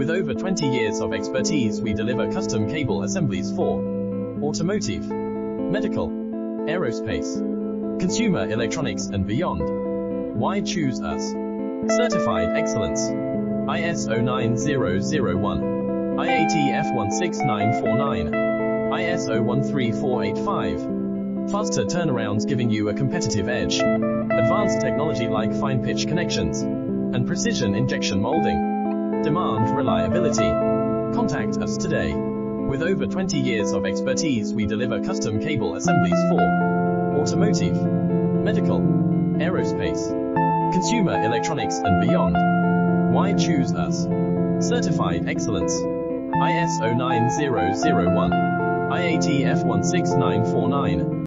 With over 20 years of expertise, we deliver custom cable assemblies for automotive, medical, aerospace, consumer electronics and beyond. Why choose us? Certified excellence. ISO 9001, IATF 16949, ISO 13485. Faster turnarounds giving you a competitive edge. Advanced technology like fine pitch connections and precision injection molding. Demand reliability. Contact us today. With over 20 years of expertise, we deliver custom cable assemblies for automotive, medical, aerospace, consumer electronics and beyond. Why choose us? Certified excellence. ISO 9001, IATF 16949.